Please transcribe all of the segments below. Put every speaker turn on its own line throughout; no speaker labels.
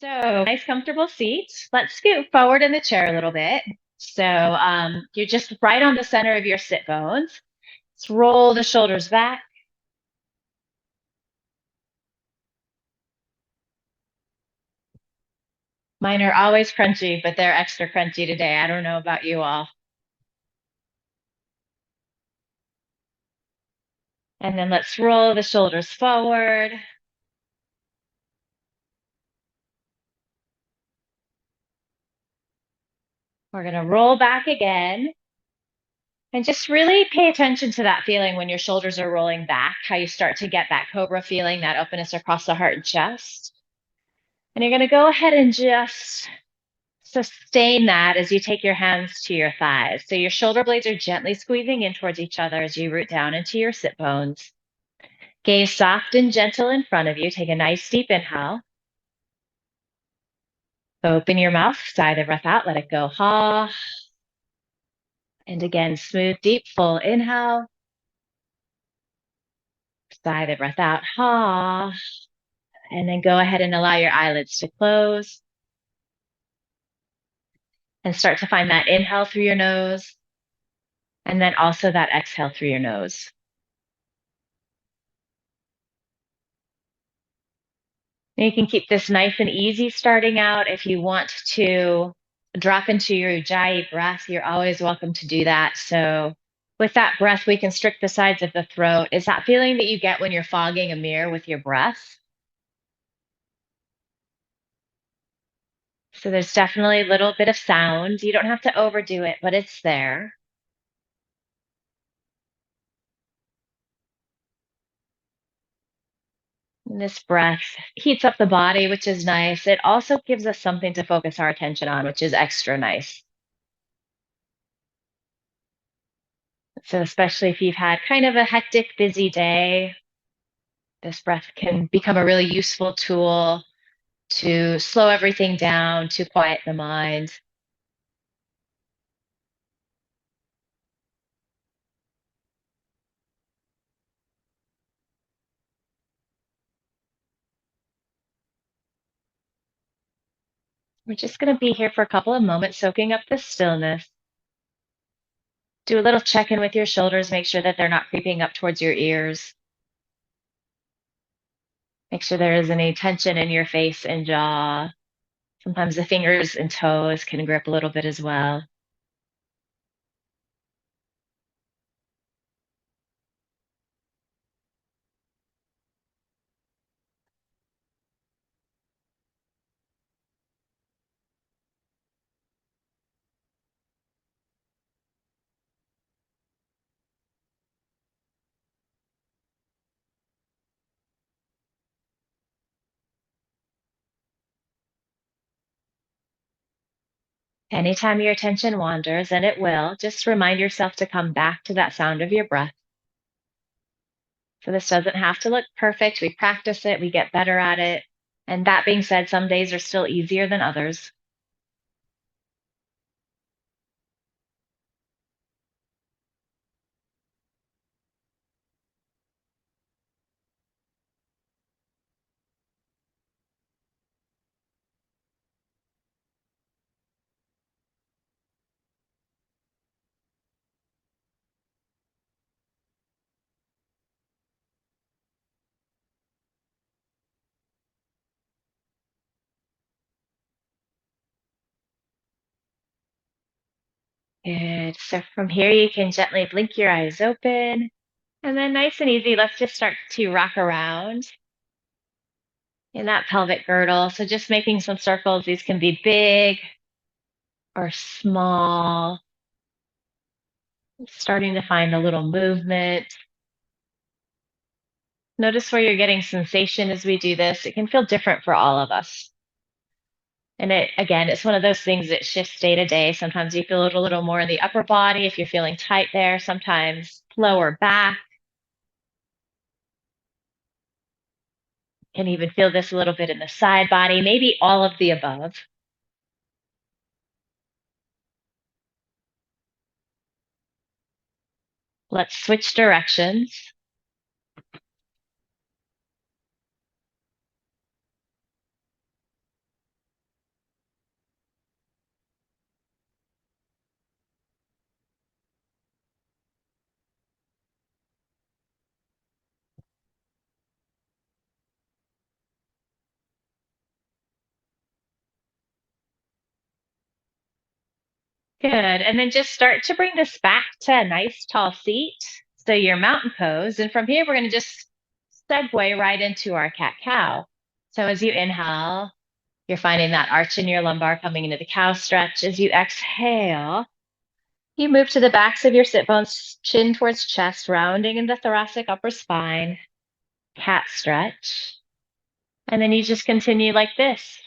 So, nice comfortable seat. Let's scoot forward in the chair a little bit. So, you're just right on the center of your sit bones. Let's roll the shoulders back. Mine are always crunchy, but they're extra crunchy today. I don't know about you all. And then let's roll the shoulders forward. We're going to roll back again. And just really pay attention to that feeling when your shoulders are rolling back, how you start to get that cobra feeling, that openness across the heart and chest. And you're going to go ahead and just sustain that as you take your hands to your thighs. So your shoulder blades are gently squeezing in towards each other as you root down into your sit bones. Gaze soft and gentle in front of you. Take a nice deep inhale. Open your mouth, sigh the breath out, let it go. Ha. And again, smooth, deep, full inhale. Sigh the breath out. Ha. And then go ahead and allow your eyelids to close. And start to find that inhale through your nose. And then also that exhale through your nose. And you can keep this nice and easy starting out. If you want to drop into your ujjayi breath, you're always welcome to do that. So with that breath, we constrict the sides of the throat. Is that feeling that you get when you're fogging a mirror with your breath? So there's definitely a little bit of sound. You don't have to overdo it, but it's there. And this breath heats up the body, which is nice. It also gives us something to focus our attention on, which is extra nice. So especially if you've had kind of a hectic, busy day, this breath can become a really useful tool to slow everything down, to quiet the mind. We're just going to be here for a couple of moments, soaking up the stillness. Do a little check in with your shoulders, make sure that they're not creeping up towards your ears. Make sure there isn't any tension in your face and jaw. Sometimes the fingers and toes can grip a little bit as well. Anytime your attention wanders, and it will, just remind yourself to come back to that sound of your breath. So this doesn't have to look perfect. We practice it, we get better at it. And that being said, some days are still easier than others. Good. So from here, you can gently blink your eyes open. And then nice and easy, let's just start to rock around in that pelvic girdle. So just making some circles. These can be big or small. Starting to find a little movement. Notice where you're getting sensation as we do this. It can feel different for all of us. And it, again, it's one of those things that shifts day to day. Sometimes you feel it a little more in the upper body if you're feeling tight there, sometimes lower back. Can even feel this a little bit in the side body, maybe all of the above. Let's switch directions. Good. And then just start to bring this back to a nice tall seat. So your mountain pose. And from here, we're going to just segue right into our cat cow. So as you inhale, you're finding that arch in your lumbar coming into the cow stretch. As you exhale, you move to the backs of your sit bones, chin towards chest, rounding in the thoracic upper spine, cat stretch. And then you just continue like this.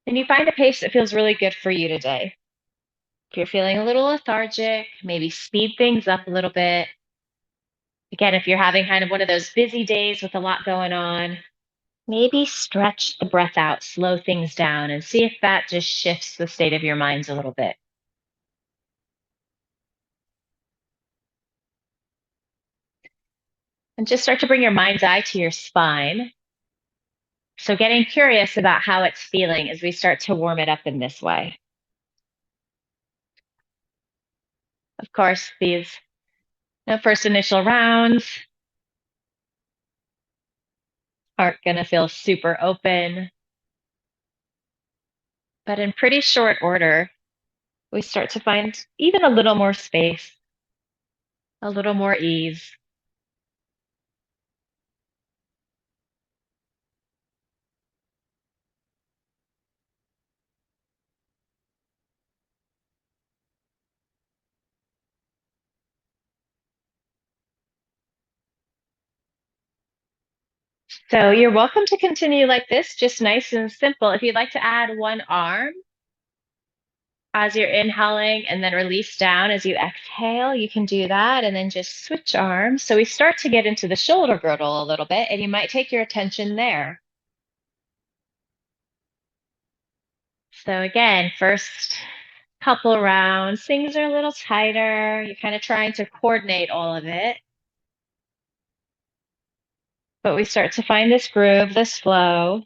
And you find a pace that feels really good for you today. If you're feeling a little lethargic, maybe speed things up a little bit. Again, if you're having kind of one of those busy days with a lot going on, maybe stretch the breath out, slow things down, and see if that just shifts the state of your minds a little bit. And just start to bring your mind's eye to your spine. So, getting curious about how it's feeling as we start to warm it up in this way. Of course, these first initial rounds aren't going to feel super open, but in pretty short order, we start to find even a little more space, a little more ease. So you're welcome to continue like this, just nice and simple. If you'd like to add one arm as you're inhaling and then release down as you exhale, you can do that and then just switch arms. So we start to get into the shoulder girdle a little bit, and you might take your attention there. So again, first couple rounds, things are a little tighter. You're kind of trying to coordinate all of it. But we start to find this groove, this flow.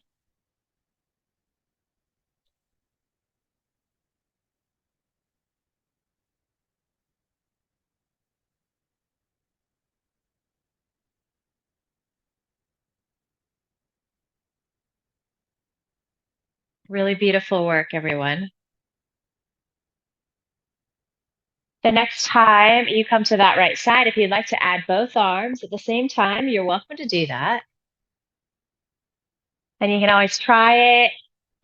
Really beautiful work, everyone. The next time you come to that right side, if you'd like to add both arms at the same time, you're welcome to do that. And you can always try it.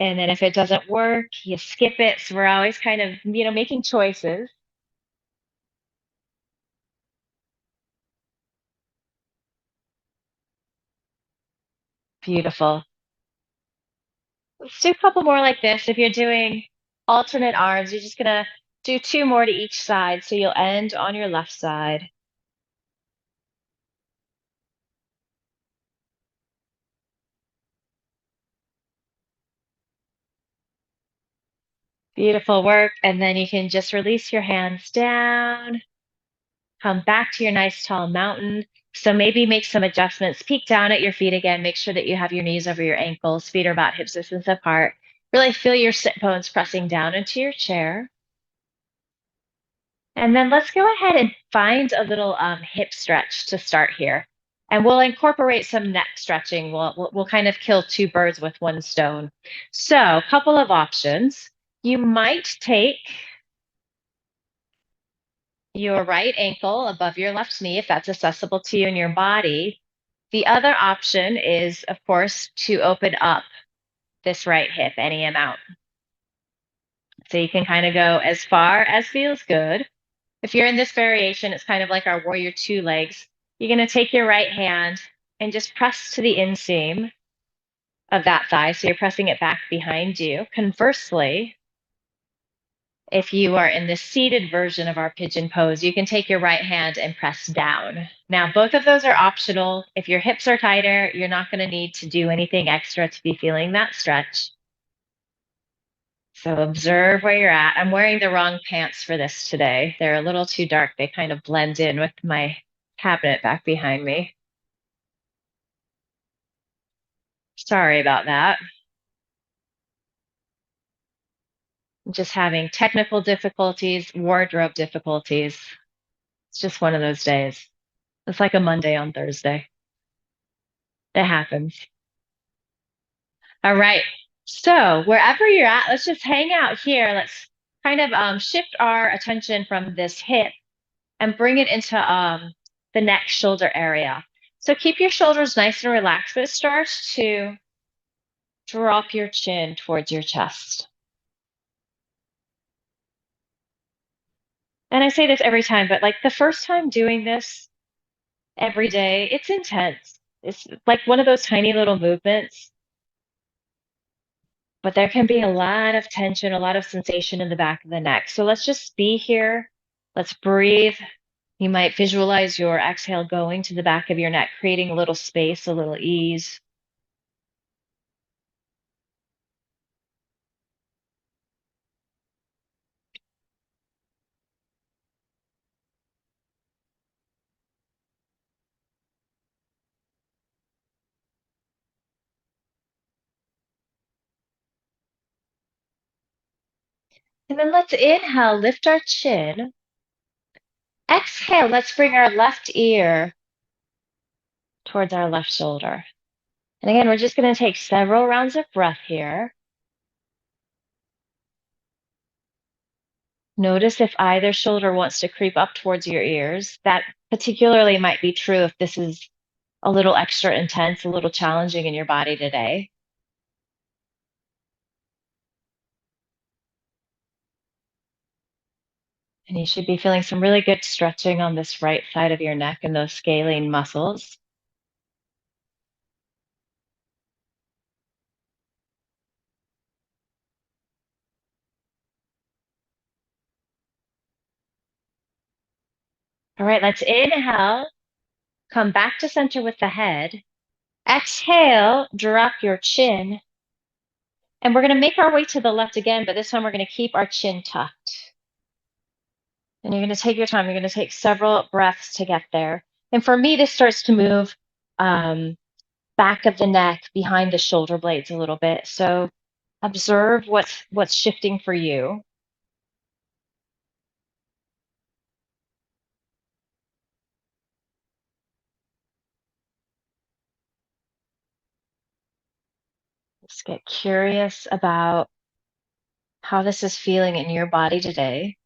And then if it doesn't work, you skip it. So we're always kind of, making choices. Beautiful. Let's do a couple more like this. If you're doing alternate arms, you're just going to do two more to each side. So you'll end on your left side. Beautiful work. And then you can just release your hands down, come back to your nice tall mountain. So maybe make some adjustments. Peek down at your feet again. Make sure that you have your knees over your ankles, feet are about hip distance apart. Really feel your sit bones pressing down into your chair. And then let's go ahead and find a little hip stretch to start here. And we'll incorporate some neck stretching. We'll kind of kill two birds with one stone. So, a couple of options. You might take your right ankle above your left knee if that's accessible to you in your body. The other option is, of course, to open up this right hip any amount. So you can kind of go as far as feels good. If you're in this variation, it's kind of like our warrior two legs. You're going to take your right hand and just press to the inseam of that thigh. So you're pressing it back behind you. Conversely, if you are in the seated version of our pigeon pose, you can take your right hand and press down. Now, both of those are optional. If your hips are tighter, you're not going to need to do anything extra to be feeling that stretch. So observe where you're at. I'm wearing the wrong pants for this today. They're a little too dark. They kind of blend in with my cabinet back behind me. Sorry about that. I'm just having technical difficulties, wardrobe difficulties. It's just one of those days. It's like a Monday on Thursday. It happens. All right. So wherever you're at, let's just hang out here. Let's kind of shift our attention from this hip and bring it into the neck shoulder area. So keep your shoulders nice and relaxed, but start to drop your chin towards your chest. And I say this every time, but like the first time doing this every day, it's intense. It's like one of those tiny little movements, but there can be a lot of tension, a lot of sensation in the back of the neck. So let's just be here. Let's breathe. You might visualize your exhale going to the back of your neck, creating a little space, a little ease. And then let's inhale, lift our chin. Exhale, let's bring our left ear towards our left shoulder. And again, we're just going to take several rounds of breath here. Notice if either shoulder wants to creep up towards your ears. That particularly might be true if this is a little extra intense, a little challenging in your body today. And you should be feeling some really good stretching on this right side of your neck and those scalene muscles. All right, let's inhale, come back to center with the head. Exhale, drop your chin. And we're going to make our way to the left again, but this time we're going to keep our chin tucked. And you're going to take your time. You're going to take several breaths to get there. And for me, this starts to move back of the neck, behind the shoulder blades a little bit. So observe what's shifting for you. Just get curious about how this is feeling in your body today.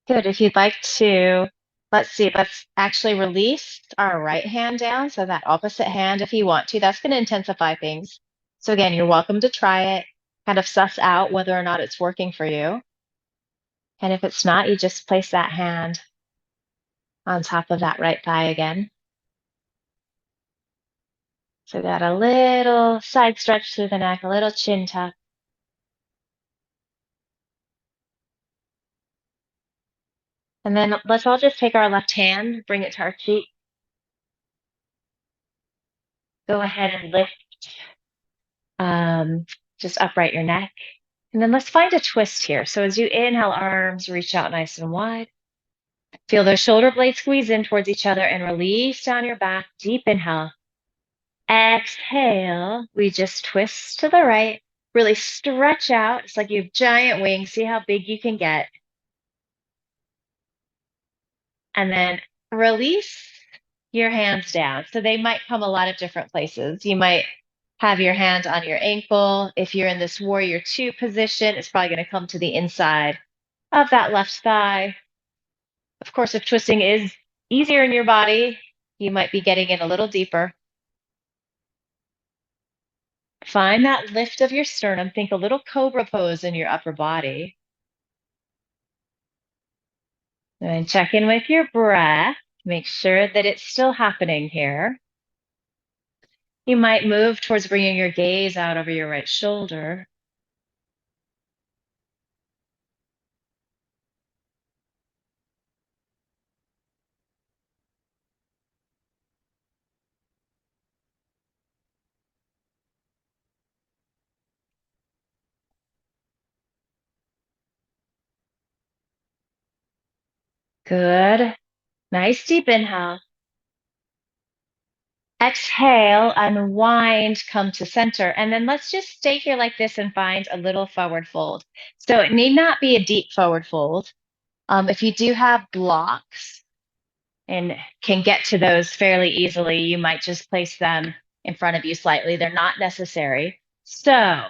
Good. If you'd like to, let's see, let's actually release our right hand down. So that opposite hand, if you want to, that's going to intensify things. So again, you're welcome to try it, kind of suss out whether or not it's working for you. And if it's not, you just place that hand on top of that right thigh again. So got a little side stretch through the neck, a little chin tuck. And then let's all just take our left hand, bring it to our cheek. Go ahead and lift, just upright your neck. And then let's find a twist here. So as you inhale, arms reach out nice and wide. Feel those shoulder blades squeeze in towards each other and release down your back. Deep inhale. Exhale. We just twist to the right. Really stretch out. It's like you have giant wings. See how big you can get. And then release your hands down. So they might come a lot of different places. You might have your hand on your ankle. If you're in this warrior two position, it's probably going to come to the inside of that left thigh. Of course, if twisting is easier in your body, you might be getting in a little deeper. Find that lift of your sternum. Think a little cobra pose in your upper body. And check in with your breath. Make sure that it's still happening here. You might move towards bringing your gaze out over your right shoulder. Good. Nice deep inhale. Exhale, unwind, come to center. And then let's just stay here like this and find a little forward fold. So it need not be a deep forward fold. If you do have blocks and can get to those fairly easily, you might just place them in front of you slightly. They're not necessary. So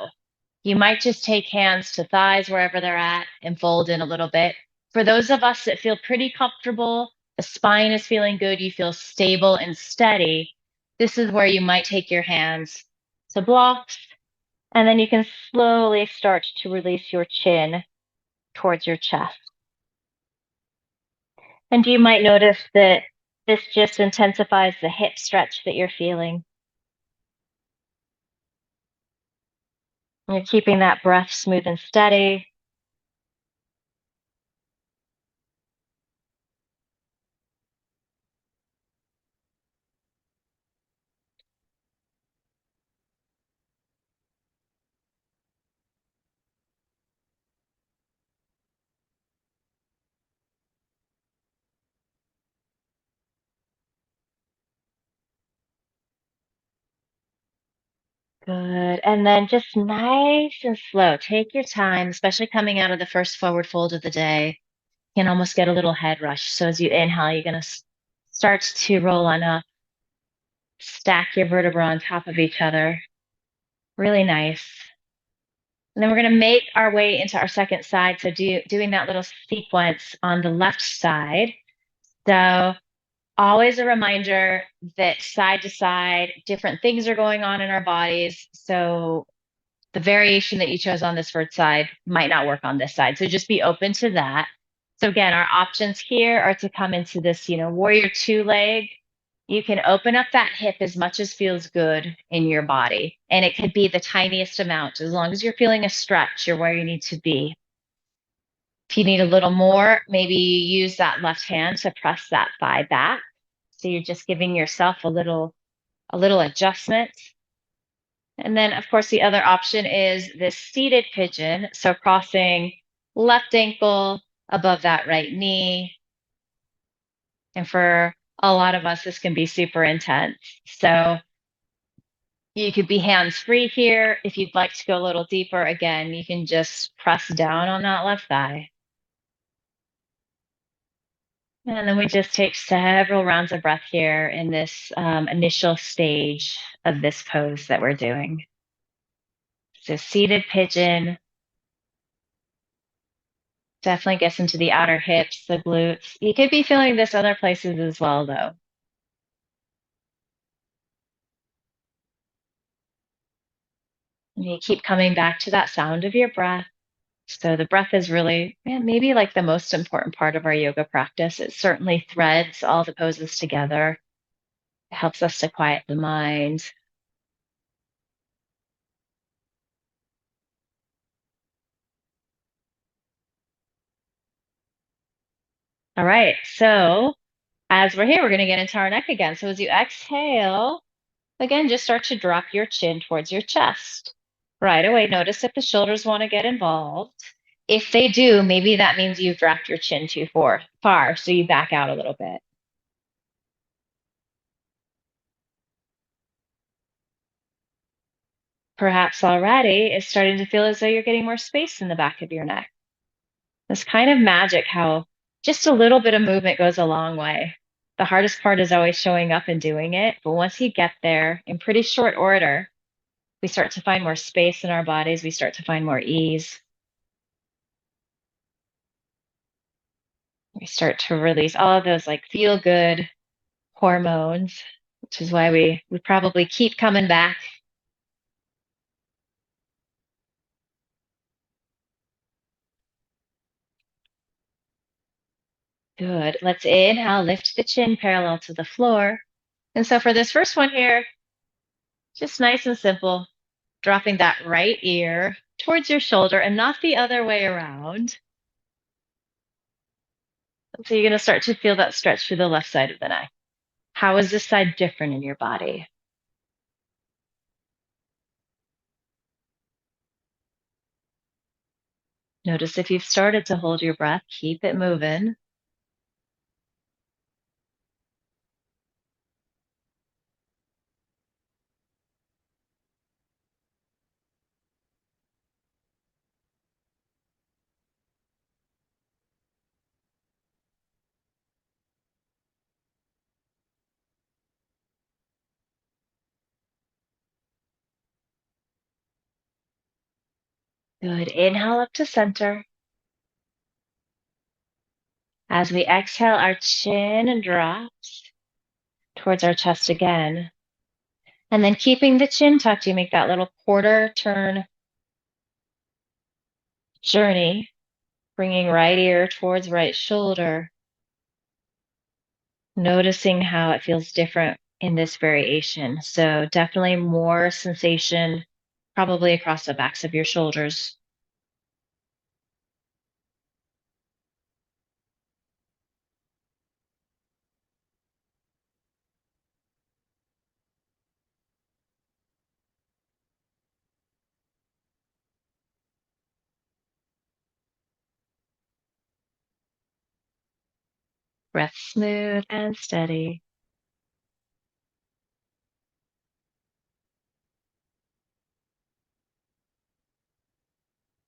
you might just take hands to thighs wherever they're at and fold in a little bit. For those of us that feel pretty comfortable, the spine is feeling good, you feel stable and steady, this is where you might take your hands to blocks, and then you can slowly start to release your chin towards your chest. And you might notice that this just intensifies the hip stretch that you're feeling. You're keeping that breath smooth and steady. Good. And then just nice and slow. Take your time, especially coming out of the first forward fold of the day. You can almost get a little head rush. So as you inhale, you're going to start to roll on up, stack your vertebrae on top of each other. Really nice. And then we're going to make our way into our second side. So doing that little sequence on the left side. So always a reminder that side to side, different things are going on in our bodies. So the variation that you chose on this first side might not work on this side. So just be open to that. So again, our options here are to come into this, warrior two leg. You can open up that hip as much as feels good in your body. And it could be the tiniest amount. As long as you're feeling a stretch, you're where you need to be. If you need a little more, maybe you use that left hand to press that thigh back. So you're just giving yourself a little adjustment. And then, of course, the other option is this seated pigeon. So crossing left ankle above that right knee. And for a lot of us, this can be super intense. So you could be hands free here. If you'd like to go a little deeper, again, you can just press down on that left thigh. And then we just take several rounds of breath here in this initial stage of this pose that we're doing. So seated pigeon definitely gets into the outer hips, the glutes. You could be feeling this other places as well, though. And you keep coming back to that sound of your breath. So the breath is really, maybe like the most important part of our yoga practice. It certainly threads all the poses together. It helps us to quiet the mind. All right. So as we're here, we're going to get into our neck again. So as you exhale, again, just start to drop your chin towards your chest. Right away, notice if the shoulders want to get involved. If they do, maybe that means you've dropped your chin too far, so you back out a little bit. Perhaps already it's starting to feel as though you're getting more space in the back of your neck. It's kind of magic how just a little bit of movement goes a long way. The hardest part is always showing up and doing it, but once you get there in pretty short order, we start to find more space in our bodies, we start to find more ease. We start to release all of those like feel good hormones, which is why we probably keep coming back. Good. Let's inhale, lift the chin parallel to the floor. And so for this first one here, just nice and simple, dropping that right ear towards your shoulder and not the other way around. So you're going to start to feel that stretch through the left side of the neck. How is this side different in your body? Notice if you've started to hold your breath, keep it moving. Good. Inhale up to center. As we exhale, our chin drops towards our chest again. And then keeping the chin tucked, you make that little quarter turn journey, bringing right ear towards right shoulder, noticing how it feels different in this variation. So definitely more sensation probably across the backs of your shoulders. Breath smooth and steady.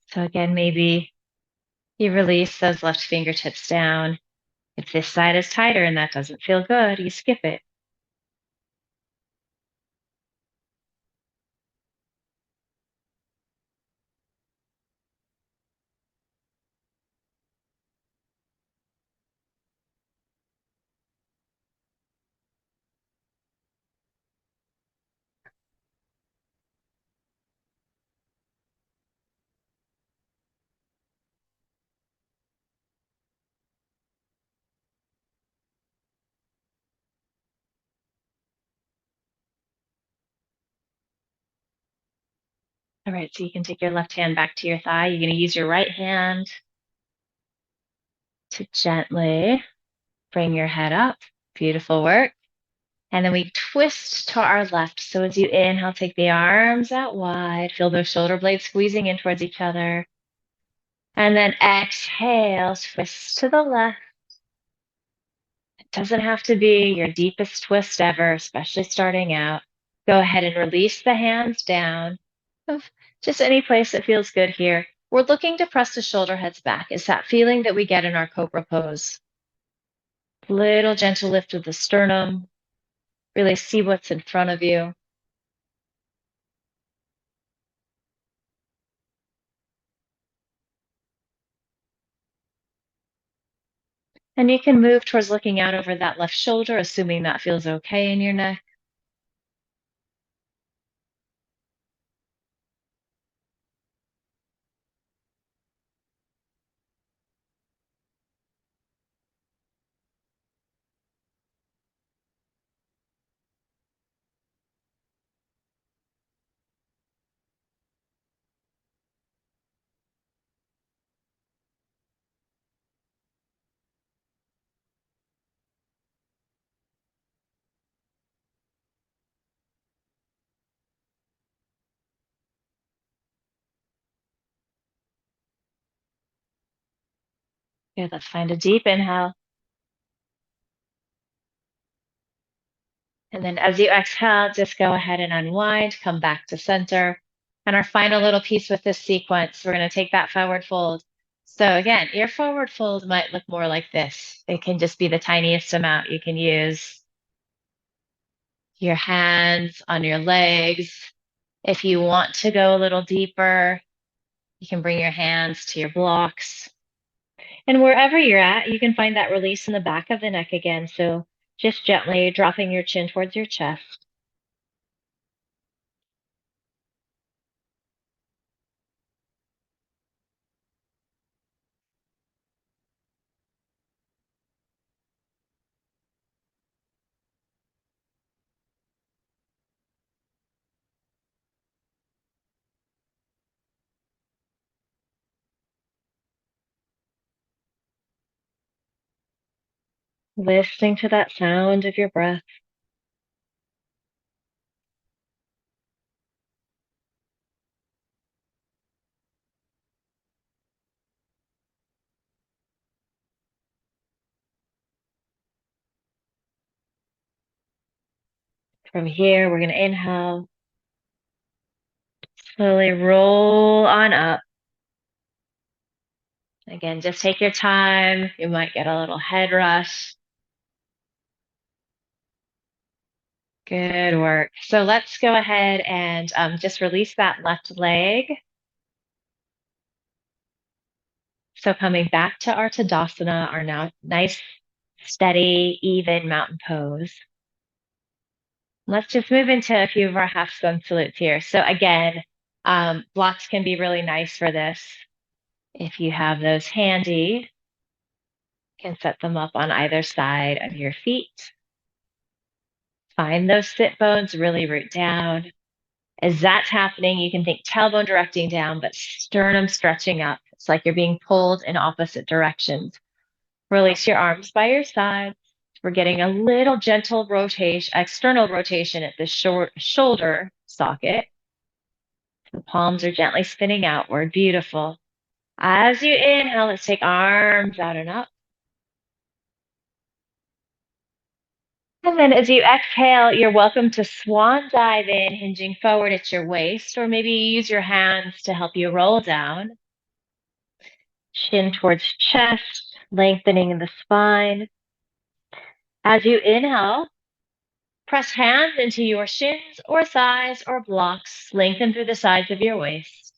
So again, maybe you release those left fingertips down. If this side is tighter and that doesn't feel good, you skip it. All right, so you can take your left hand back to your thigh. You're going to use your right hand to gently bring your head up. Beautiful work. And then we twist to our left. So as you inhale, take the arms out wide. Feel those shoulder blades squeezing in towards each other. And then exhale, twist to the left. It doesn't have to be your deepest twist ever, especially starting out. Go ahead and release the hands down. Just any place that feels good here. We're looking to press the shoulder heads back. It's that feeling that we get in our cobra pose. Little gentle lift of the sternum. Really see what's in front of you. And you can move towards looking out over that left shoulder, assuming that feels okay in your neck. Good, let's find a deep inhale. And then as you exhale, just go ahead and unwind, come back to center. And our final little piece with this sequence, we're going to take that forward fold. So again, your forward fold might look more like this. It can just be the tiniest amount. You can use your hands on your legs. If you want to go a little deeper, you can bring your hands to your blocks. And wherever you're at, you can find that release in the back of the neck again. So just gently dropping your chin towards your chest. Listening to that sound of your breath. From here, we're going to inhale, slowly roll on up. Again, just take your time. You might get a little head rush. Good work. So let's go ahead and just release that left leg. So coming back to our Tadasana, our now nice, steady, even mountain pose. Let's just move into a few of our half sun salutes here. So again, blocks can be really nice for this. If you have those handy, you can set them up on either side of your feet. Find those sit bones really root down. As that's happening, you can think tailbone directing down, but sternum stretching up. It's like you're being pulled in opposite directions. Release your arms by your sides. We're getting a little gentle rotation, external rotation at the shoulder socket. The palms are gently spinning outward. Beautiful. As you inhale, let's take arms out and up. And then as you exhale, you're welcome to swan dive in, hinging forward at your waist, or maybe use your hands to help you roll down. Chin towards chest, lengthening in the spine. As you inhale, press hands into your shins or thighs or blocks. Lengthen through the sides of your waist.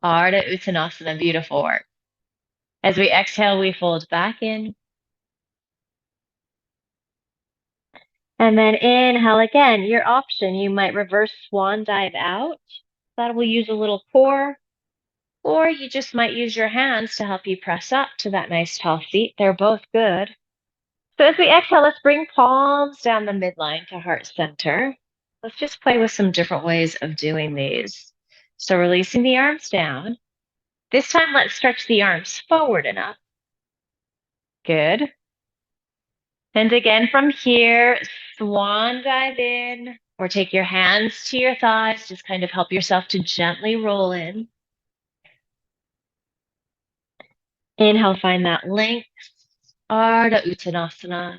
Ardha Uttanasana, beautiful work. As we exhale, we fold back in. And then inhale again, your option. You might reverse swan dive out. That will use a little core. Or you just might use your hands to help you press up to that nice tall seat. They're both good. So as we exhale, let's bring palms down the midline to heart center. Let's just play with some different ways of doing these. So releasing the arms down. This time, let's stretch the arms forward and up. Good. And again from here, swan dive in, or take your hands to your thighs. Just kind of help yourself to gently roll in. Inhale, find that length. Ardha Uttanasana.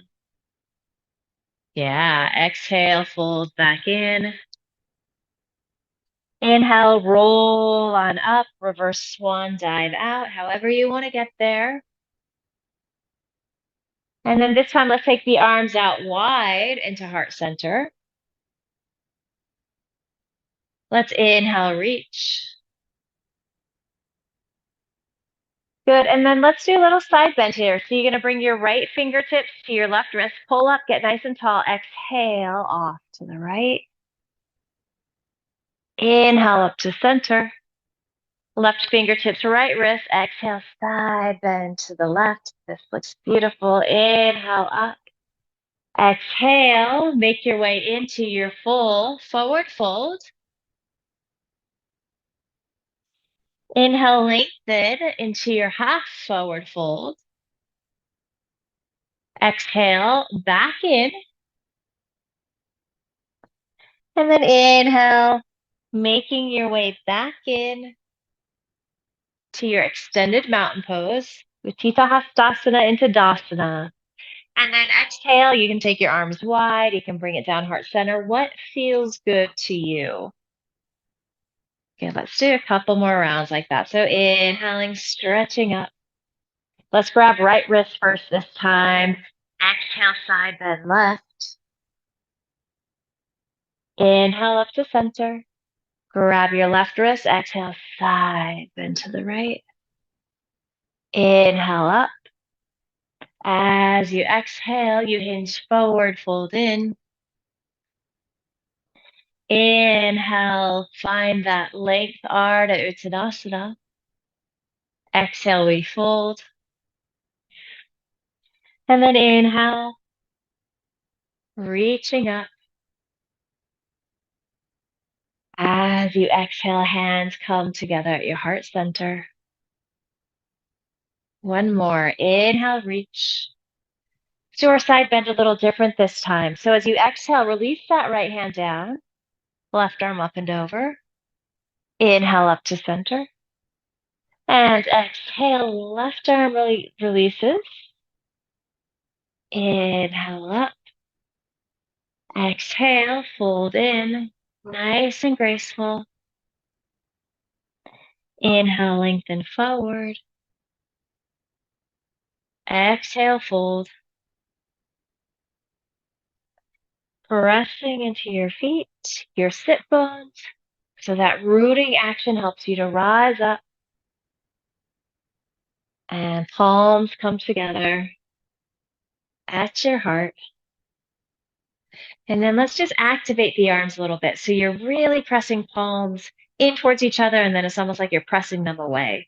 Yeah, exhale, fold back in. Inhale, roll on up, reverse swan dive out, however you want to get there. And then this time, let's take the arms out wide into heart center. Let's inhale, reach. Good, and then let's do a little side bend here. So you're gonna bring your right fingertips to your left wrist, pull up, get nice and tall, exhale, off to the right. Inhale up to center. Left fingertips, right wrist, exhale, side bend to the left. This looks beautiful. Inhale up. Exhale, make your way into your full forward fold. Inhale, lengthen into your half forward fold. Exhale, back in. And then inhale, making your way back in to your extended mountain pose, Utthita Hastasana into Dasana. And then exhale, you can take your arms wide, you can bring it down heart center. What feels good to you? Okay, let's do a couple more rounds like that. So inhaling, stretching up. Let's grab right wrist first this time. Exhale, side bend left. Inhale up to center. Grab your left wrist. Exhale, side bend to the right. Inhale up. As you exhale, you hinge forward, fold in. Inhale, find that length, Ardha Uttanasana. Exhale, we fold. And then inhale, reaching up. As you exhale, hands come together at your heart center. One more. Inhale, reach. Do our side bend a little different this time. So as you exhale, release that right hand down. Left arm up and over. Inhale up to center. And exhale, left arm releases. Inhale up. Exhale, fold in. Nice and graceful. Inhale, lengthen forward. Exhale, fold. Pressing into your feet, your sit bones. So that rooting action helps you to rise up. And palms come together at your heart. And then let's just activate the arms a little bit. So you're really pressing palms in towards each other, and then it's almost like you're pressing them away.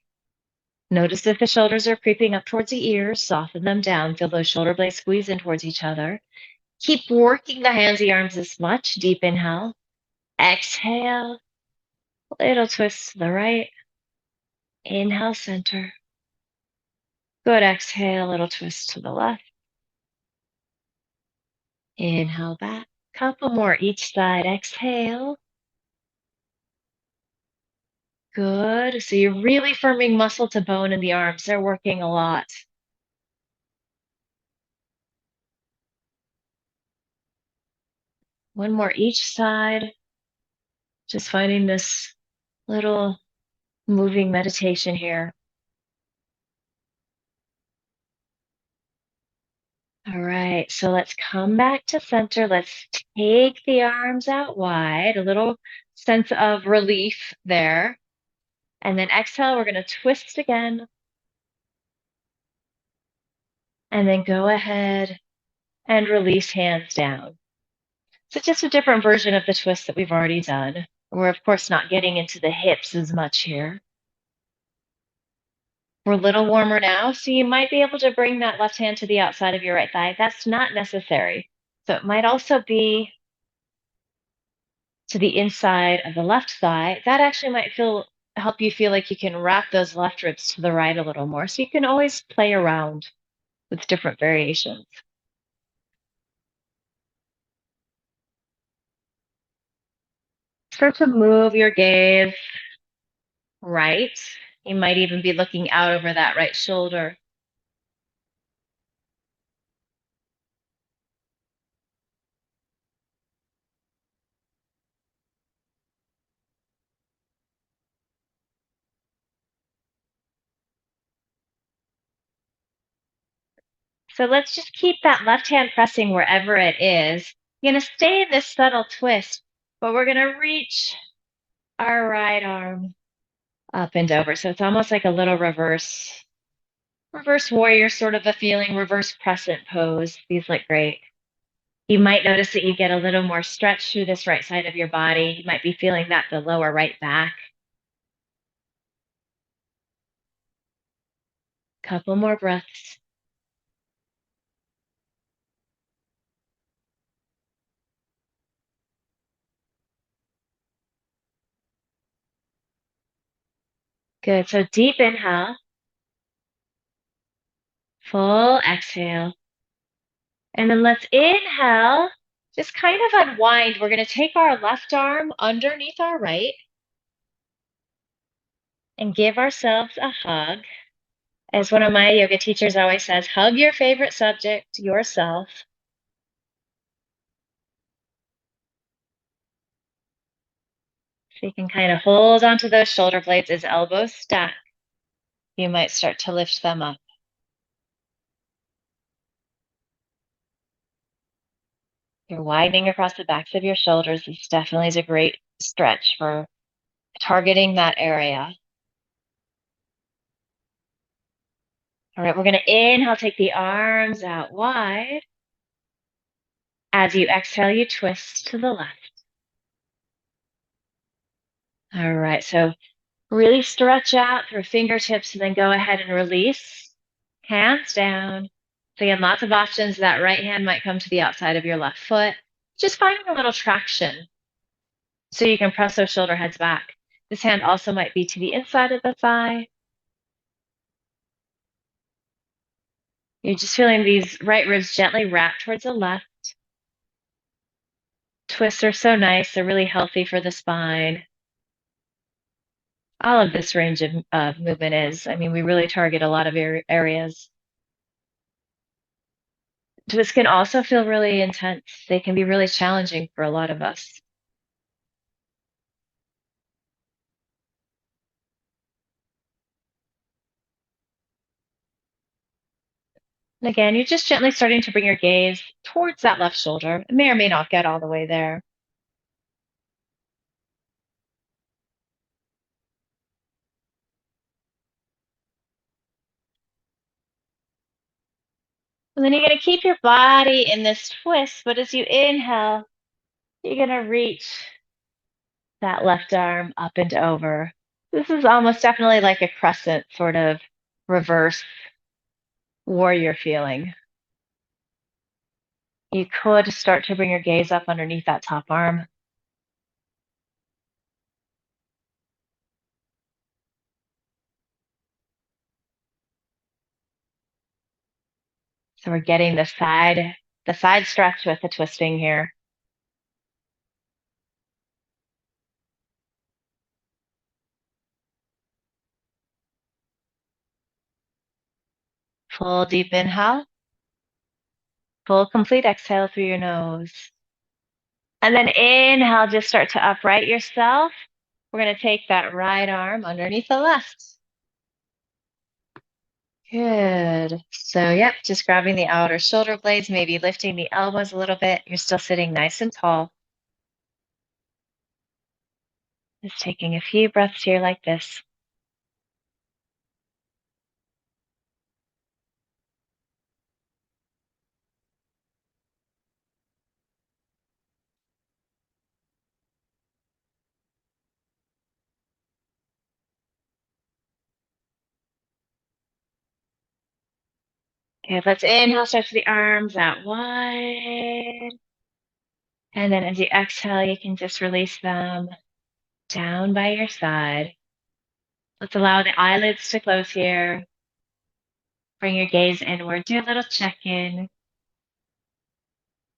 Notice if the shoulders are creeping up towards the ears, soften them down. Feel those shoulder blades squeeze in towards each other. Keep working the hands, the arms as much. Deep inhale. Exhale. Little twist to the right. Inhale, center. Good. Exhale, little twist to the left. Inhale back. Couple more each side. Exhale. Good. So you're really firming muscle to bone in the arms. They're working a lot. One more each side. Just finding this little moving meditation here. All right. So let's come back to center. Let's take the arms out wide, a little sense of relief there. And then exhale, we're going to twist again. And then go ahead and release hands down. So just a different version of the twist that we've already done. We're, of course, not getting into the hips as much here. We're a little warmer now, so you might be able to bring that left hand to the outside of your right thigh. That's not necessary. So it might also be to the inside of the left thigh. That actually might help you feel like you can wrap those left ribs to the right a little more. So you can always play around with different variations. Start to move your gaze right. You might even be looking out over that right shoulder. So let's just keep that left hand pressing wherever it is. You're going to stay in this subtle twist, but we're going to reach our right arm up and over. So it's almost like a little reverse warrior sort of a feeling, reverse crescent pose. These look great. You might notice that you get a little more stretch through this right side of your body. You might be feeling that the lower right back. Couple more breaths. Good. So deep inhale, full exhale. And then let's inhale, just kind of unwind. We're going to take our left arm underneath our right and give ourselves a hug. As one of my yoga teachers always says, hug your favorite subject, yourself. So you can kind of hold onto those shoulder blades as elbows stack. You might start to lift them up. You're widening across the backs of your shoulders. This definitely is a great stretch for targeting that area. All right, we're going to inhale, take the arms out wide. As you exhale, you twist to the left. All right, so really stretch out through fingertips and then go ahead and release. Hands down. So again, lots of options. That right hand might come to the outside of your left foot. Just finding a little traction so you can press those shoulder heads back. This hand also might be to the inside of the thigh. You're just feeling these right ribs gently wrap towards the left. Twists are so nice. They're really healthy for the spine. All of this range of movement is. I mean, we really target a lot of areas. Twists can also feel really intense. They can be really challenging for a lot of us. And again, you're just gently starting to bring your gaze towards that left shoulder. It may or may not get all the way there. And then you're going to keep your body in this twist, but as you inhale, you're going to reach that left arm up and over. This is almost definitely like a crescent sort of reverse warrior feeling. You could start to bring your gaze up underneath that top arm. So we're getting the side stretch with the twisting here. Full deep inhale, full complete exhale through your nose. And then inhale, just start to upright yourself. We're going to take that right arm underneath the left. Good. So, yep, just grabbing the outer shoulder blades, maybe lifting the elbows a little bit. You're still sitting nice and tall. Just taking a few breaths here like this. Okay, let's inhale, stretch the arms out wide. And then as you exhale, you can just release them down by your side. Let's allow the eyelids to close here. Bring your gaze inward. Do a little check-in.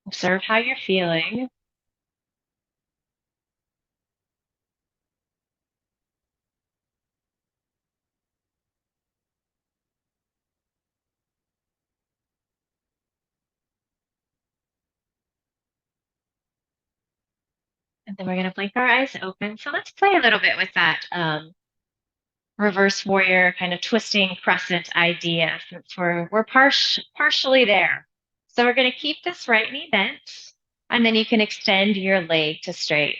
Observe how you're feeling. And then we're going to blink our eyes open. So let's play a little bit with that reverse warrior kind of twisting crescent idea since we're partially there. So we're going to keep this right knee bent, and then you can extend your leg to straight.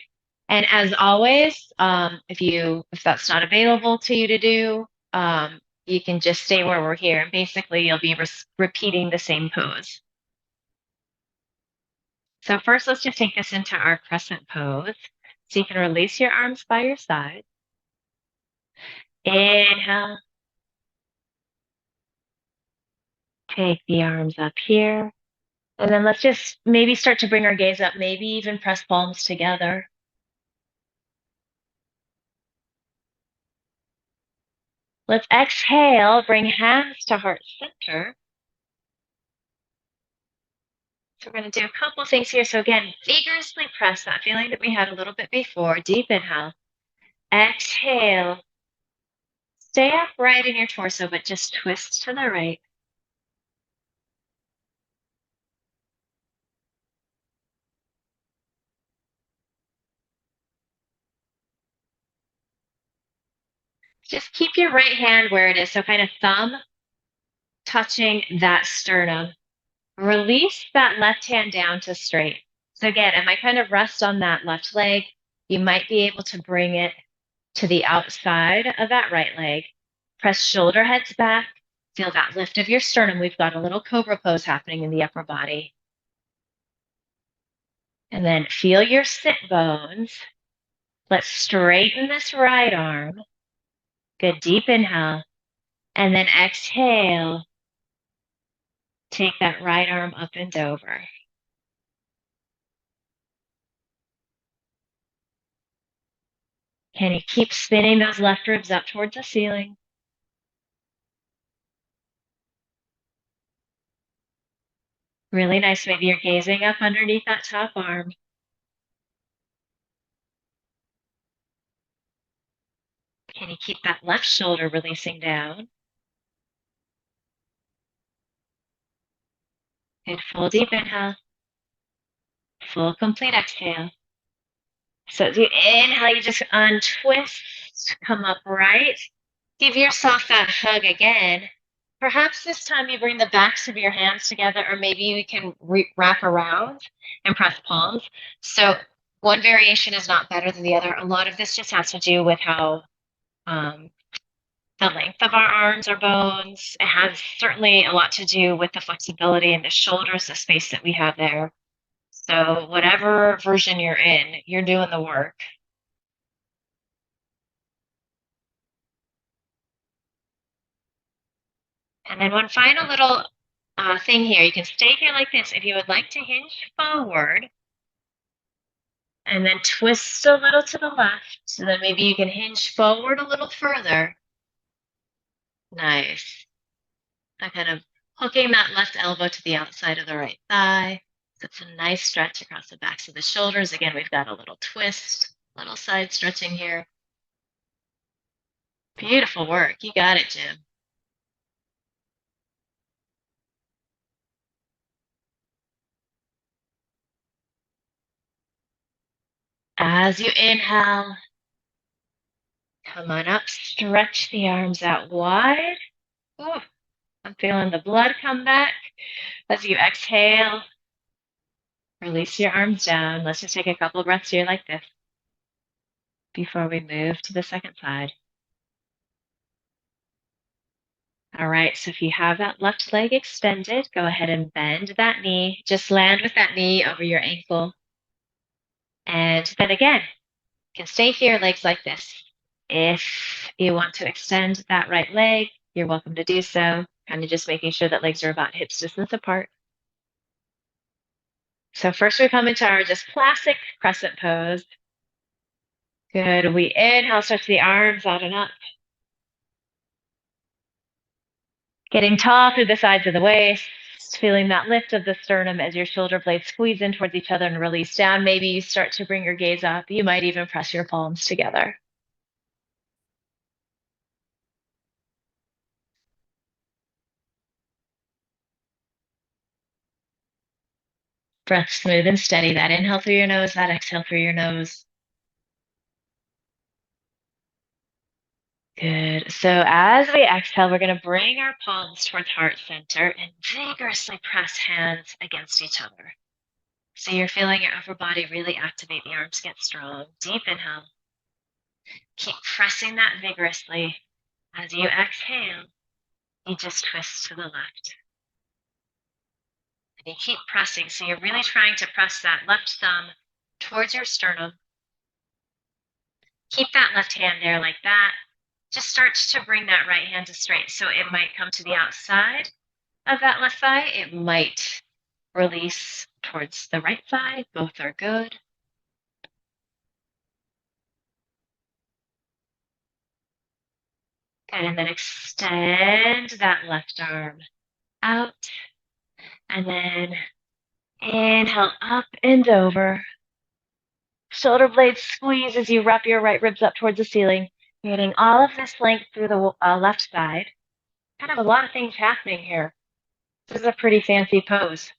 And as always, if that's not available to you to do, you can just stay where we're here, and basically you'll be repeating the same pose. So first, let's just take this into our crescent pose. So you can release your arms by your side. Inhale. Take the arms up here. And then let's just maybe start to bring our gaze up, maybe even press palms together. Let's exhale, bring hands to heart center. So we're going to do a couple things here. So again, vigorously press that feeling that we had a little bit before. Deep inhale. Exhale. Stay upright in your torso, but just twist to the right. Just keep your right hand where it is. So kind of thumb touching that sternum. Release that left hand down to straight. So again, I might kind of rest on that left leg. You might be able to bring it to the outside of that right leg. Press shoulder heads back. Feel that lift of your sternum. We've got a little cobra pose happening in the upper body. And then feel your sit bones. Let's straighten this right arm. Good deep inhale. And then exhale. Take that right arm up and over. Can you keep spinning those left ribs up towards the ceiling? Really nice. Maybe you're gazing up underneath that top arm. Can you keep that left shoulder releasing down? Good full deep inhale. Full complete exhale. So as you inhale, you just untwist, come up right. Give yourself that hug again. Perhaps this time you bring the backs of your hands together, or maybe you can wrap around and press palms. So one variation is not better than the other. A lot of this just has to do with how the length of our arms or bones. It has certainly a lot to do with the flexibility in the shoulders, the space that we have there. So whatever version you're in, you're doing the work. And then one final little thing here, you can stay here like this. If you would like to hinge forward and then twist a little to the left, so then maybe you can hinge forward a little further. Nice. That kind of hooking that left elbow to the outside of the right thigh. So it's a nice stretch across the backs of the shoulders. Again, we've got a little twist, little side stretching here. Beautiful work. You got it, Jim. As you inhale, come on up, stretch the arms out wide. Ooh, I'm feeling the blood come back. As you exhale, release your arms down. Let's just take a couple of breaths here like this before we move to the second side. All right, so if you have that left leg extended, go ahead and bend that knee. Just land with that knee over your ankle. And then again, you can stay here, legs like this. If you want to extend that right leg, you're welcome to do so. Kind of just making sure that legs are about hips distance apart. So first we come into our just classic crescent pose. Good. We inhale, stretch the arms out and up. Getting tall through the sides of the waist, feeling that lift of the sternum as your shoulder blades squeeze in towards each other and release down. Maybe you start to bring your gaze up. You might even press your palms together. Breath smooth and steady. That inhale through your nose, that exhale through your nose. Good. So as we exhale, we're going to bring our palms towards heart center and vigorously press hands against each other. So you're feeling your upper body really activate. The arms get strong. Deep inhale. Keep pressing that vigorously. As you exhale, you just twist to the left. And you keep pressing. So you're really trying to press that left thumb towards your sternum. Keep that left hand there like that. Just start to bring that right hand to straight. So it might come to the outside of that left thigh. It might release towards the right thigh. Both are good. Good. And then extend that left arm out. And then inhale up and over. Shoulder blades squeeze as you wrap your right ribs up towards the ceiling, creating all of this length through the left side. Kind of a lot of things happening here. This is a pretty fancy pose.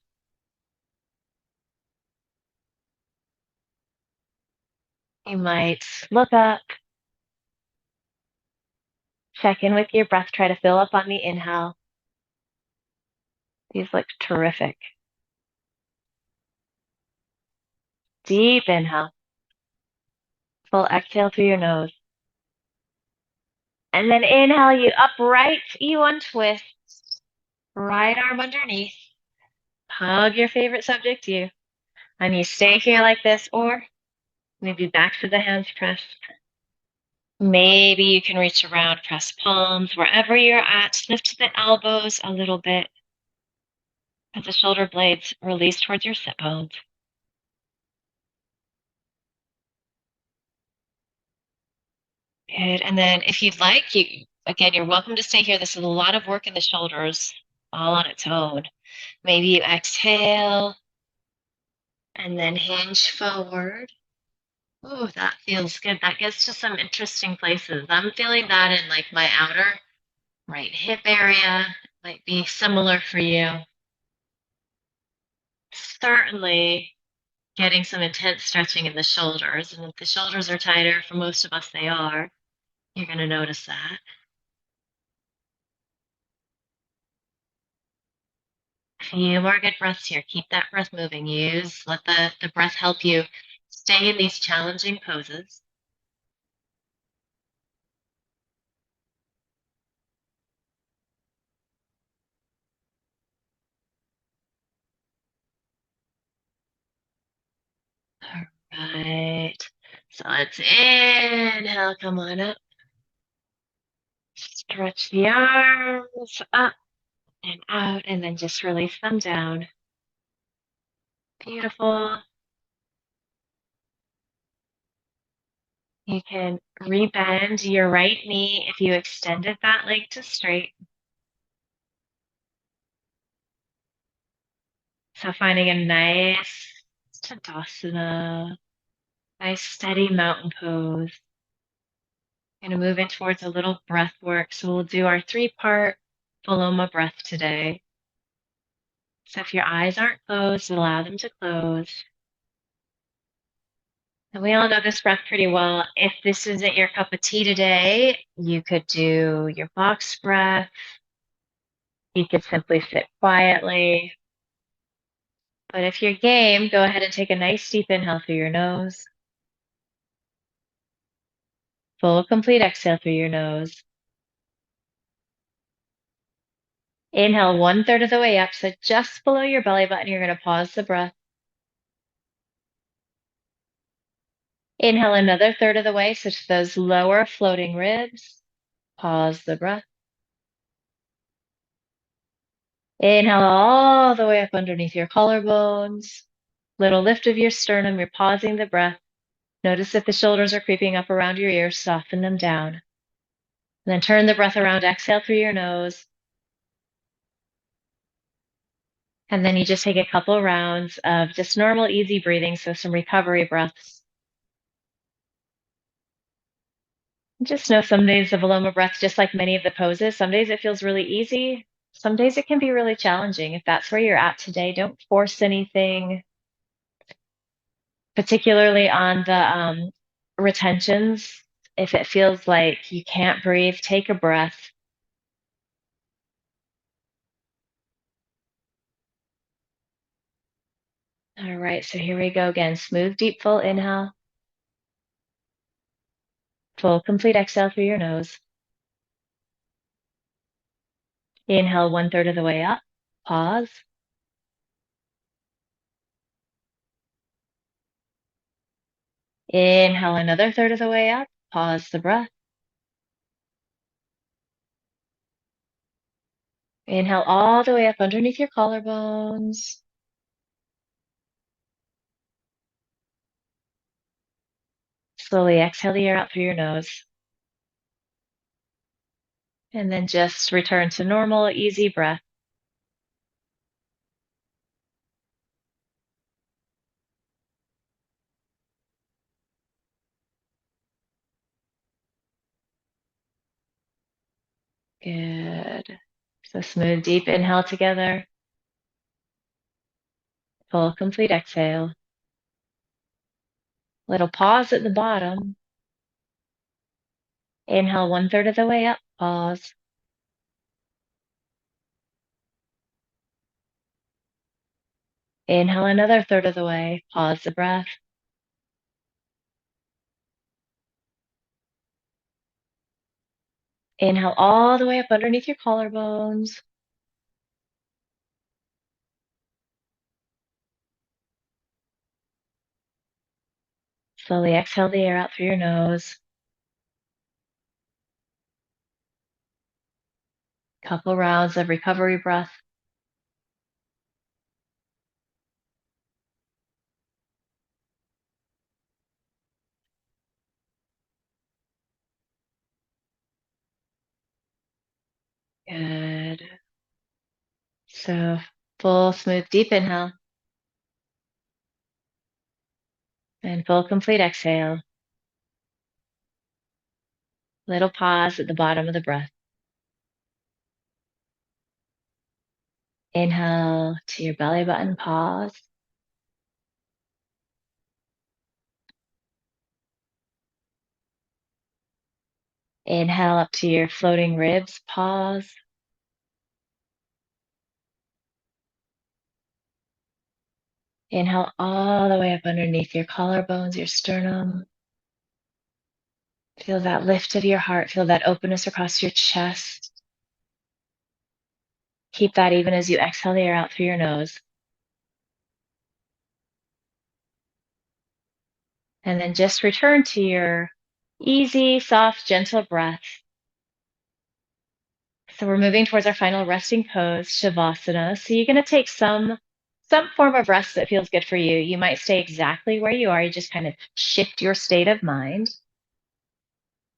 You might look up, check in with your breath, try to fill up on the inhale. These look terrific. Deep inhale. Full exhale through your nose. And then inhale, you upright, you untwist. Right arm underneath. Hug your favorite subject to you. And you stay here like this, or maybe back to the hands pressed. Maybe you can reach around, press palms, wherever you're at. Lift the elbows a little bit as the shoulder blades release towards your sit bones. Good. And then if you'd like, you're welcome to stay here. This is a lot of work in the shoulders all on its own. Maybe you exhale and then hinge forward. Oh, that feels good. That gets to some interesting places. I'm feeling that in like my outer right hip area. Might be similar for you. Certainly getting some intense stretching in the shoulders. And if the shoulders are tighter, for most of us they are, you're going to notice that. A few more good breaths here. Keep that breath moving. Let the breath help you stay in these challenging poses. Right. So let's inhale, come on up. Stretch the arms up and out, and then just release them down. Beautiful. You can rebend your right knee if you extended that leg to straight. So finding a nice Tadasana, nice steady mountain pose. Gonna move in towards a little breath work. So we'll do our 3-part Viloma breath today. So if your eyes aren't closed, allow them to close. And we all know this breath pretty well. If this isn't your cup of tea today, you could do your box breath. You could simply sit quietly. But if you're game, go ahead and take a nice deep inhale through your nose. Full complete exhale through your nose. Inhale 1/3 of the way up. So just below your belly button, you're going to pause the breath. Inhale another third of the way. So to those lower floating ribs, pause the breath. Inhale all the way up underneath your collarbones. Little lift of your sternum. You're pausing the breath. Notice if the shoulders are creeping up around your ears, soften them down. And then turn the breath around. Exhale through your nose. And then you just take a couple rounds of just normal, easy breathing. So some recovery breaths. Just know some days the Viloma breath, just like many of the poses, some days it feels really easy. Some days it can be really challenging. If that's where you're at today, don't force anything, particularly on the retentions. If it feels like you can't breathe, take a breath. All right, so here we go again. Smooth, deep, full inhale. Full, complete exhale through your nose. Inhale 1/3 of the way up. Pause. Inhale another third of the way up. Pause the breath. Inhale all the way up underneath your collarbones. Slowly exhale the air out through your nose. And then just return to normal, easy breath. Good. So smooth, deep inhale together. Full, complete exhale. Little pause at the bottom. Inhale 1/3 of the way up. Pause. Inhale another third of the way. Pause the breath. Inhale all the way up underneath your collarbones. Slowly exhale the air out through your nose. Couple rounds of recovery breath. Good. So full, smooth, deep inhale. And full, complete exhale. Little pause at the bottom of the breath. Inhale to your belly button, pause. Inhale up to your floating ribs, pause. Inhale all the way up underneath your collarbones, your sternum. Feel that lift of your heart, feel that openness across your chest. Keep that even as you exhale the air out through your nose. And then just return to your easy, soft, gentle breath. So we're moving towards our final resting pose, Shavasana. So you're going to take some form of rest that feels good for you. You might stay exactly where you are. You just kind of shift your state of mind.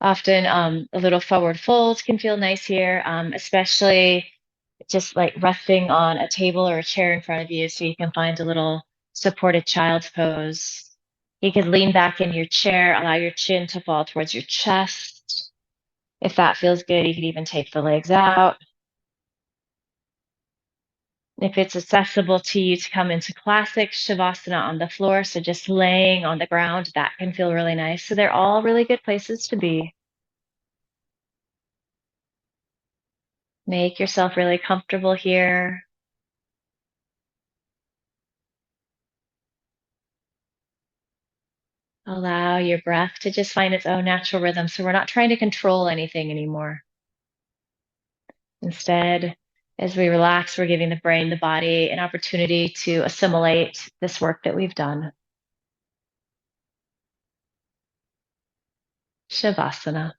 Often a little forward fold can feel nice here, especially just like resting on a table or a chair in front of you so you can find a little supported child's pose. You could lean back in your chair, allow your chin to fall towards your chest. If that feels good, you could even take the legs out. If it's accessible to you to come into classic Shavasana on the floor, so just laying on the ground, that can feel really nice. So they're all really good places to be. Make yourself really comfortable here. Allow your breath to just find its own natural rhythm. So we're not trying to control anything anymore. Instead, as we relax, we're giving the brain, the body an opportunity to assimilate this work that we've done. Shavasana.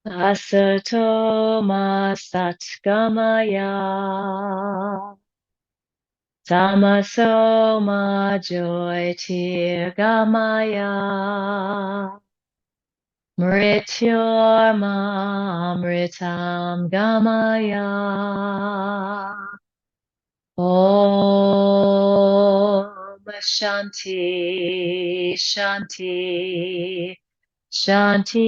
Asato ma satgamaya. Tamaso ma joy tirgamaya. Mrityorma amritam gamaya. Om Shanti Shanti Shanti.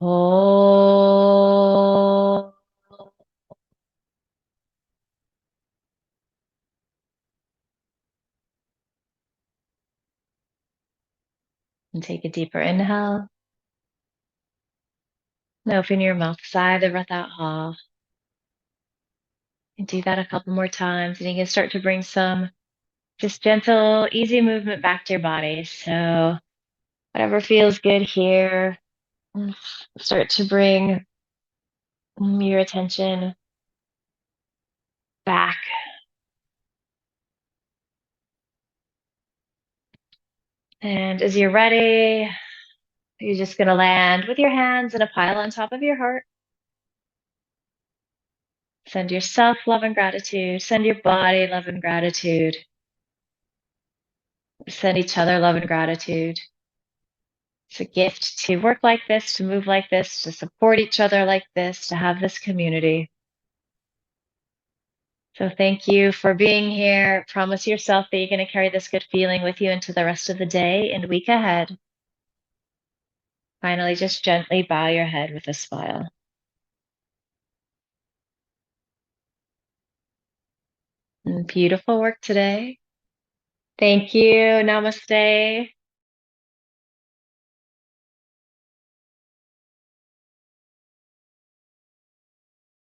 Om. And take a deeper inhale. And open your mouth, sigh the breath out, ha. And do that a couple more times. And you can start to bring some just gentle, easy movement back to your body. So whatever feels good here, start to bring your attention back. And as you're ready, you're just going to land with your hands in a pile on top of your heart. Send yourself love and gratitude. Send your body love and gratitude. Send each other love and gratitude. It's a gift to work like this, to move like this, to support each other like this, to have this community. So thank you for being here. Promise yourself that you're going to carry this good feeling with you into the rest of the day and week ahead. Finally, just gently bow your head with a smile. And beautiful work today. Thank you. Namaste.